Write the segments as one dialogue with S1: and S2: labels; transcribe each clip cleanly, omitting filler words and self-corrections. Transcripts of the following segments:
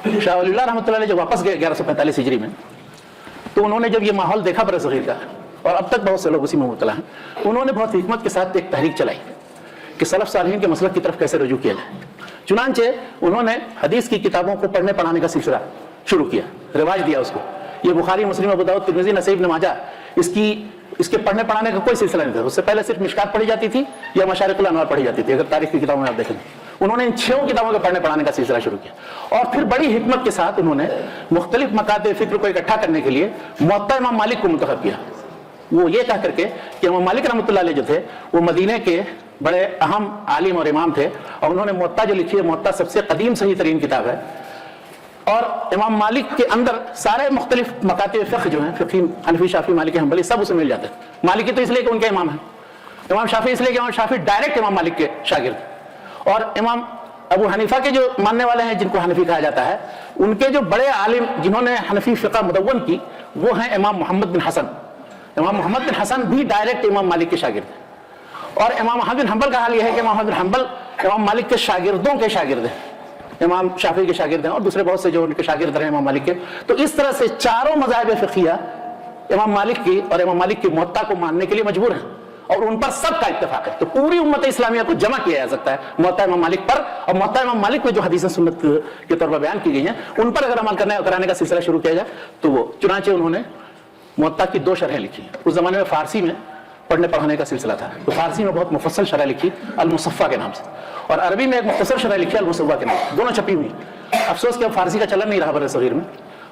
S1: शाह वलीउल्लाह रहमतुल्लाह अलैह जब वापस गए 1145 हिजरी में, तो उन्होंने जब ये माहौल देखा बरसगीर का, और अब तक बहुत से लोग उसी में मुब्तला हैं, उन्होंने बहुत हिकमत के साथ एक तहरीक चलाई कि सलफ सालिहीन के मसलक की तरफ कैसे रुजू किया जाए। चुनांचे उन्होंने हदीस की किताबों को पढ़ने पढ़ाने का सिलसिला शुरू किया, रिवाज दिया उसको। ये बुखारी, मुस्लिम, अबू दाऊद, तिर्मिज़ी, नसई, इब्न माजा, इसके पढ़ने पढ़ाने का कोई सिलसिला नहीं था। उससे पहले सिर्फ मिशकात पढ़ी जाती थी या मशारिकुल अनवार पढ़ी जाती थी, अगर तारीख की किताबों में आप देखें। उन्होंने इन 6 किताबों के पढ़ने पढ़ाने का सिलसिला शुरू किया, और फिर बड़ी हिकमत के साथ उन्होंने मुख्तलिफ मकाते फिक्र को इकट्ठा करने के लिए मुअत्ता इमाम मालिक को मुंतखब किया। वो ये कह करके कि इमाम मालिक रहमतुल्लाह अलैह जो थे वो मदीने के बड़े अहम आलिम और इमाम थे, और उन्होंने मुअत्ता जो लिखी है, मुअत्ता सबसे कदीम सही तरीन किताब है, और इमाम मालिक के अंदर सारे मुख्तलिफ मकाते फ़िक़्ह जो हैं, फ़िक़्ही, हनफी, शाफ़ी, मालिकी, हम्बली, सब उसमें मिल जाते हैं। मालिकी तो इसलिए कि उनके इमाम हैं, इमाम शाफ़ी इसलिए कि इमाम शाफ़ी डायरेक्ट इमाम मालिक के शागिर्द, और इमाम अबू हनीफा के जो मानने वाले हैं, जिनको हनफी कहा जाता है, उनके जो बड़े आलिम जिन्होंने हनफी फ़िक़्ह मुदव्वन की, वो हैं इमाम मोहम्मद बिन हसन। इमाम मोहम्मद बिन हसन भी डायरेक्ट इमाम मालिक के शागिर्द हैं। और इमाम अहमद बिन हंबल का हाल यह है कि इमाम अहमद बिन हंबल इमाम मालिक के शागिर्दों के शागिर्द हैं, इमाम शाफी के शागिर्द हैं, और दूसरे बहुत से जो उनके शागिर्द रहे इमाम मालिक के। तो इस तरह से चारों मज़ाहिब फ़िक़हिया इमाम मालिक की और इमाम मालिक की मुअत्ता को मानने के लिए मजबूर हैं, और उन पर सबका इत्तेफाक है। तो पूरी उम्मत इस्लामिया को जमा किया जा सकता है मुअत्ता इमाम मालिक पर, और मुअत्ता इमाम मालिक में जो हदीस सुन्नत के तौर पर बयान की गई हैं, उन पर अगर अमल कराने का सिलसिला शुरू किया जाए तो वो। चुनांचे उन्होंने मुअत्ता की 2 शरहें लिखी। उस जमाने में फारसी में पढ़ने पढ़ाने का सिलसिला था, तो फारसी में बहुत मुफस्सल शरह लिखी अल-मुसफ़्फ़ा के नाम से, और अरबी में एक मुख्तसर शरह लिखी अल-मुसव्वा के नाम से, दोनों छपी हुई। अफसोस कि अब फारसी का चलन नहीं रहा बरसगीर में,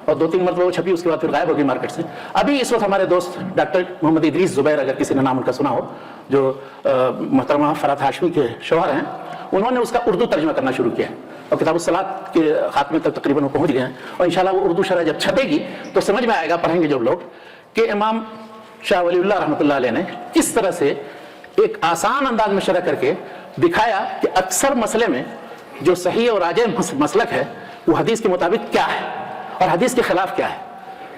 S1: और 2-3 मरतबा वो छपी, उसके बाद फिर गायब हो गई मार्केट से। अभी इस वक्त हमारे दोस्त डॉक्टर मोहम्मद इदरीस ज़ुबैर, अगर किसी ने नाम उनका सुना हो, जो मोहतरमा फरात हाशमी के शौहर हैं, उन्होंने उसका उर्दू तर्जुमा करना शुरू किया, और किताब-उस-सलात के खात्मे तक तकरीबन वो पहुँच गए हैं। और इंशाअल्लाह वो उर्दू शरह जब छपेगी तो समझ में आएगा, पढ़ेंगे जब लोग, कि इमाम शाह वलीउल्लाह रहमतुल्लाह अलैह ने किस तरह से एक आसान अंदाज में शरह करके दिखाया कि अक्सर मसले में जो सही और राजिह मसलक है वो हदीस के मुताबिक क्या है और हदीस के खिलाफ क्या है।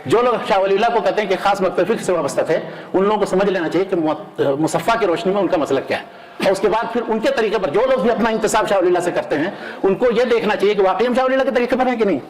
S1: जो लोग शाह वलीउल्लाह को कहते हैं कि खास मकतब फ़िक़्ह से वाबस्ता थे, उन लोगों को समझ लेना चाहिए कि मुसफ़्फ़ा की रोशनी में उनका मसलक क्या है, और उसके बाद फिर उनके तरीके पर जो लोग भी अपना इंतसाब शाह वलीउल्लाह से करते हैं, उनको यह देखना चाहिए कि वाकई हम शाह वलीउल्लाह के तरीके पर हैं कि नहीं।